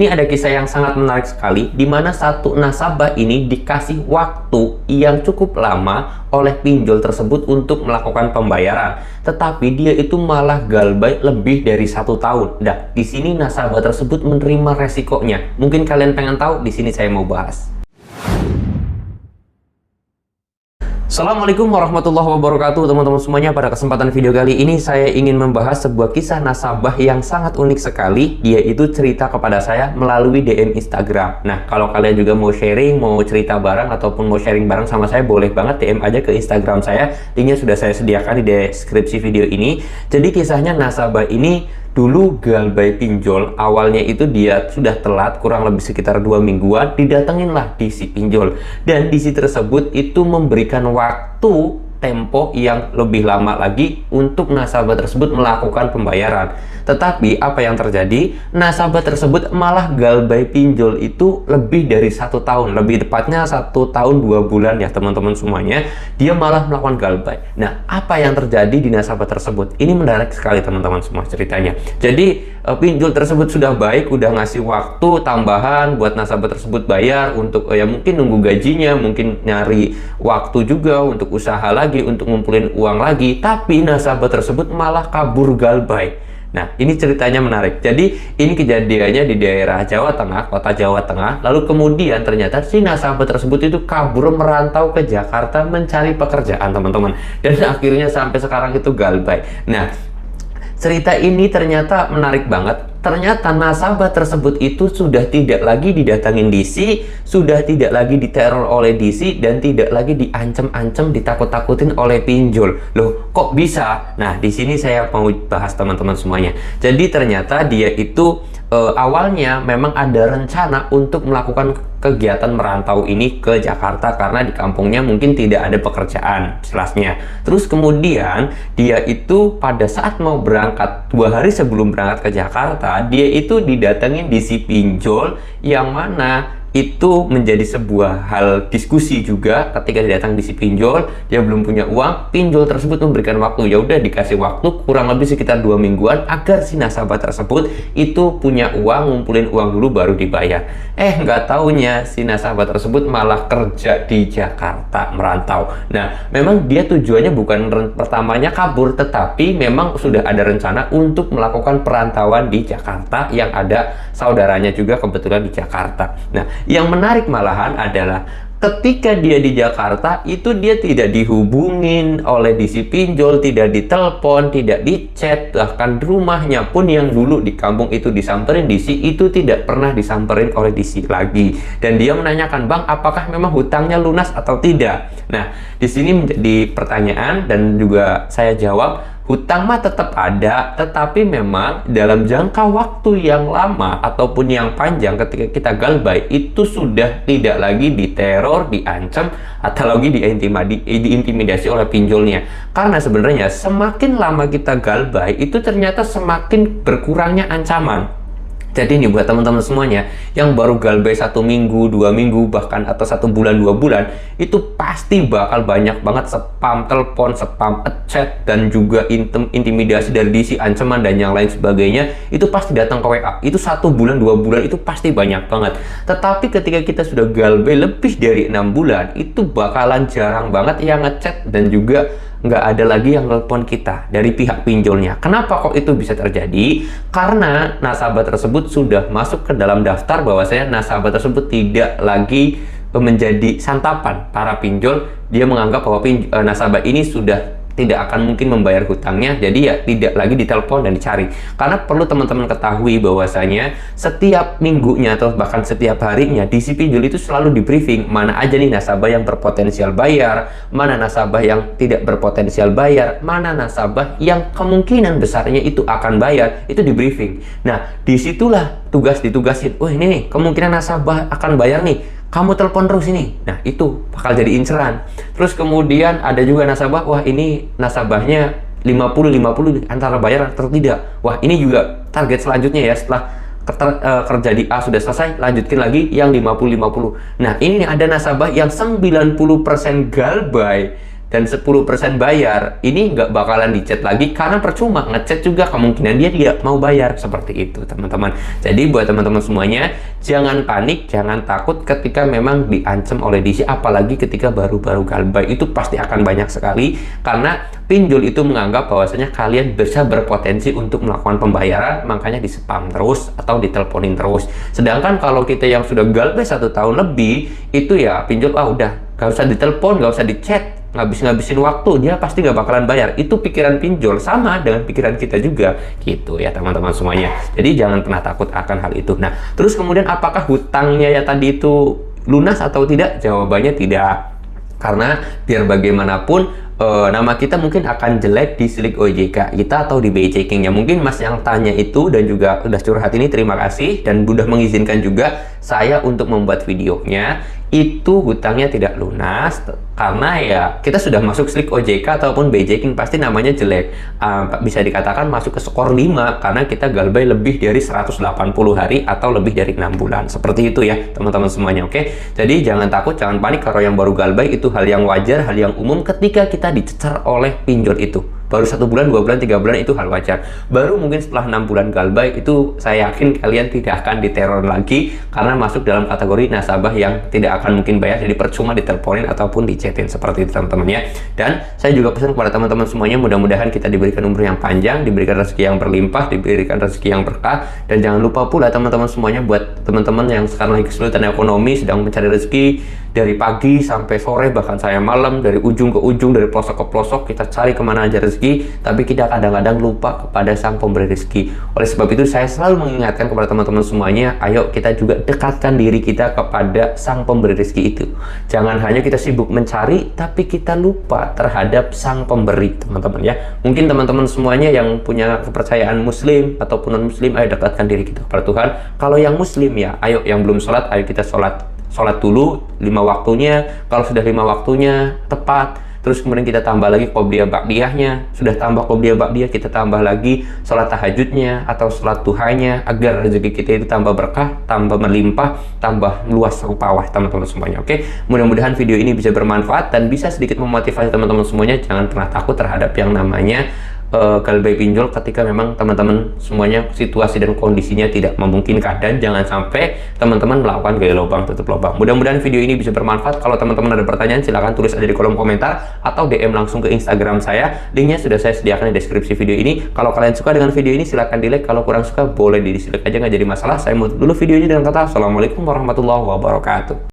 Ini ada kisah yang sangat menarik sekali, di mana satu nasabah ini dikasih waktu yang cukup lama oleh pinjol tersebut untuk melakukan pembayaran. Tetapi dia itu malah galbay lebih dari 1 tahun. Nah, di sini nasabah tersebut menerima resikonya. Mungkin kalian pengen tahu, di sini saya mau bahas. Assalamualaikum warahmatullahi wabarakatuh teman-teman semuanya. Pada kesempatan video kali ini saya ingin membahas sebuah kisah nasabah yang sangat unik sekali. Dia itu cerita kepada saya melalui DM Instagram. Nah, kalau kalian juga mau sharing, mau cerita bareng ataupun mau sharing bareng sama saya, boleh banget DM aja ke Instagram saya. Linknya sudah saya sediakan di deskripsi video ini. Jadi kisahnya, nasabah ini dulu galbay pinjol. Awalnya itu dia sudah telat kurang lebih sekitar 2 mingguan, didatanginlah DC pinjol, dan DC tersebut itu memberikan waktu tempo yang lebih lama lagi untuk nasabah tersebut melakukan pembayaran. Tetapi apa yang terjadi? Nasabah tersebut malah galbay pinjol itu lebih dari 1 tahun, lebih tepatnya 1 tahun 2 bulan ya teman-teman semuanya. Dia malah melakukan galbay. Nah, apa yang terjadi di nasabah tersebut? Ini menarik sekali teman-teman semua ceritanya. Jadi pinjol tersebut sudah baik, udah ngasih waktu tambahan buat nasabah tersebut bayar untuk ya mungkin nunggu gajinya, mungkin nyari waktu juga untuk usaha lagi, untuk ngumpulin uang lagi. Tapi nasabah tersebut malah kabur galbay. Nah, ini ceritanya menarik. Jadi, ini kejadiannya di daerah Jawa Tengah, kota Jawa Tengah. Lalu kemudian ternyata si nasabah tersebut itu kabur merantau ke Jakarta mencari pekerjaan, teman-teman. Dan akhirnya sampai sekarang itu galbay. Nah, cerita ini ternyata menarik banget. Ternyata nasabah tersebut itu sudah tidak lagi didatangin DC, sudah tidak lagi diteror oleh DC, dan tidak lagi diancam-ancam, ditakut-takutin oleh pinjol. Loh, kok bisa? Nah, di sini saya mau bahas teman-teman semuanya. Jadi ternyata dia itu awalnya memang ada rencana untuk melakukan kegiatan merantau ini ke Jakarta karena di kampungnya mungkin tidak ada pekerjaan jelasnya. Terus kemudian dia itu pada saat mau berangkat 2 hari sebelum berangkat ke Jakarta, dia itu didatengin di si pinjol, yang mana itu menjadi sebuah hal diskusi juga. Ketika datang di si pinjol, dia belum punya uang, pinjol tersebut memberikan waktu. Ya udah, dikasih waktu kurang lebih sekitar 2 mingguan agar si nasabah tersebut itu punya uang, ngumpulin uang dulu baru dibayar. Nggak taunya si nasabah tersebut malah kerja di Jakarta merantau. Nah, memang dia tujuannya bukan pertamanya kabur, tetapi memang sudah ada rencana untuk melakukan perantauan di Jakarta, yang ada saudaranya juga kebetulan di Jakarta. Nah, yang menarik malahan adalah ketika dia di Jakarta itu dia tidak dihubungin oleh DC pinjol, tidak ditelepon, tidak dichat, bahkan rumahnya pun yang dulu di kampung itu disamperin DC itu tidak pernah disamperin oleh DC lagi. Dan dia menanyakan, "Bang, apakah memang hutangnya lunas atau tidak?" Nah, di sini menjadi pertanyaan dan juga saya jawab, hutang mah tetap ada, tetapi memang dalam jangka waktu yang lama ataupun yang panjang ketika kita galbay itu sudah tidak lagi diteror, diancam, atau lagi diintimidasi oleh pinjolnya. Karena sebenarnya semakin lama kita galbay itu ternyata semakin berkurangnya ancaman. Jadi ini buat teman-teman semuanya yang baru galbay 1 minggu, 2 minggu, bahkan atau 1 bulan, 2 bulan, itu pasti bakal banyak banget spam telepon, spam chat, dan juga intimidasi dari DC, ancaman dan yang lain sebagainya. Itu pasti datang ke WA. Itu 1 bulan, 2 bulan itu pasti banyak banget. Tetapi ketika kita sudah galbay lebih dari 6 bulan, itu bakalan jarang banget yang ngechat dan juga nggak ada lagi yang nelpon kita dari pihak pinjolnya. Kenapa kok itu bisa terjadi? Karena nasabah tersebut sudah masuk ke dalam daftar bahwasanya nasabah tersebut tidak lagi menjadi santapan para pinjol. Dia menganggap bahwa nasabah ini sudah tidak akan mungkin membayar hutangnya, jadi ya tidak lagi ditelepon dan dicari. Karena perlu teman-teman ketahui bahwasanya setiap minggunya atau bahkan setiap harinya DC pinjol itu selalu di briefing mana aja nih nasabah yang berpotensial bayar, mana nasabah yang tidak berpotensial bayar, mana nasabah yang kemungkinan besarnya itu akan bayar, itu di briefing. Nah, disitulah ditugasin, ini nih kemungkinan nasabah akan bayar nih, kamu telepon terus ini. Nah, itu bakal jadi inceran. Terus kemudian ada juga nasabah, wah ini nasabahnya 50-50 antara bayar atau tidak. Wah, ini juga target selanjutnya ya, setelah kerja di A sudah selesai, lanjutkan lagi yang 50-50. Nah, ini ada nasabah yang 90% galbay dan 10% bayar, ini nggak bakalan dicat lagi karena percuma, ngechat juga kemungkinan dia tidak mau bayar. Seperti itu teman-teman. Jadi buat teman-teman semuanya, jangan panik, jangan takut ketika memang diancam oleh DC, apalagi ketika baru-baru galbay, itu pasti akan banyak sekali karena pinjol itu menganggap bahwasanya kalian bisa berpotensi untuk melakukan pembayaran, makanya di spam terus atau diteleponin terus. Sedangkan kalau kita yang sudah galbay 1 tahun lebih, itu ya pinjol udah gak usah ditelepon, gak usah di chat, ngabisin waktu, dia pasti nggak bakalan bayar. Itu pikiran pinjol, sama dengan pikiran kita juga gitu ya teman-teman semuanya. Jadi jangan pernah takut akan hal itu. Nah, terus kemudian apakah hutangnya ya tadi itu lunas atau tidak? Jawabannya tidak, karena biar bagaimanapun nama kita mungkin akan jelek di silik OJK kita atau di BI checkingnya. Mungkin Mas yang tanya itu dan juga udah curhat ini, terima kasih dan udah mengizinkan juga saya untuk membuat videonya. Itu hutangnya tidak lunas karena ya kita sudah masuk silik OJK ataupun BI checking, pasti namanya jelek. Bisa dikatakan masuk ke skor 5 karena kita galbay lebih dari 180 hari atau lebih dari 6 bulan. Seperti itu ya teman-teman semuanya, oke? Jadi jangan takut, jangan panik kalau yang baru galbay, itu hal yang wajar, hal yang umum ketika kita dicecar oleh pinjol itu. Baru 1 bulan, 2 bulan, 3 bulan itu hal wajar. Baru mungkin setelah 6 bulan galbay, itu saya yakin kalian tidak akan diteror lagi karena masuk dalam kategori nasabah yang tidak akan mungkin bayar, jadi percuma diteleponin ataupun dichatin. Seperti itu teman-teman ya. Dan saya juga pesan kepada teman-teman semuanya, mudah-mudahan kita diberikan umur yang panjang, diberikan rezeki yang berlimpah, diberikan rezeki yang berkah. Dan jangan lupa pula teman-teman semuanya, buat teman-teman yang sekarang lagi kesulitan ekonomi, sedang mencari rezeki dari pagi sampai sore, bahkan saya malam, dari ujung ke ujung, dari pelosok ke pelosok, kita cari kemana aja rezeki, tapi kita kadang-kadang lupa kepada sang pemberi rezeki. Oleh sebab itu saya selalu mengingatkan kepada teman-teman semuanya, ayo kita juga dekatkan diri kita kepada sang pemberi rezeki itu. Jangan hanya kita sibuk mencari, tapi kita lupa terhadap sang pemberi, teman-teman ya. Mungkin teman-teman semuanya yang punya kepercayaan muslim ataupun non-muslim, ayo dekatkan diri kita kepada Tuhan. Kalau yang muslim ya, ayo yang belum sholat, ayo kita sholat dulu 5 waktunya. Kalau sudah 5 waktunya tepat, terus kemudian kita tambah lagi qobliyah ba'diyahnya. Sudah tambah qobliyah ba'diyah, kita tambah lagi sholat tahajudnya atau sholat duhanya, agar rezeki kita itu tambah berkah, tambah melimpah, tambah luas rupawah teman-teman semuanya. Oke, mudah-mudahan video ini bisa bermanfaat dan bisa sedikit memotivasi teman-teman semuanya. Jangan pernah takut terhadap yang namanya galbay pinjol ketika memang teman-teman semuanya situasi dan kondisinya tidak memungkinkan, dan jangan sampai teman-teman melakukan gaya lubang tutup lubang. Mudah-mudahan video ini bisa bermanfaat. Kalau teman-teman ada pertanyaan, silahkan tulis aja di kolom komentar atau DM langsung ke Instagram saya. Linknya sudah saya sediakan di deskripsi video ini. Kalau kalian suka dengan video ini, silahkan di like. Kalau kurang suka, boleh di dislike aja, nggak jadi masalah. Saya mau dulu video ini dengan kata assalamualaikum warahmatullahi wabarakatuh.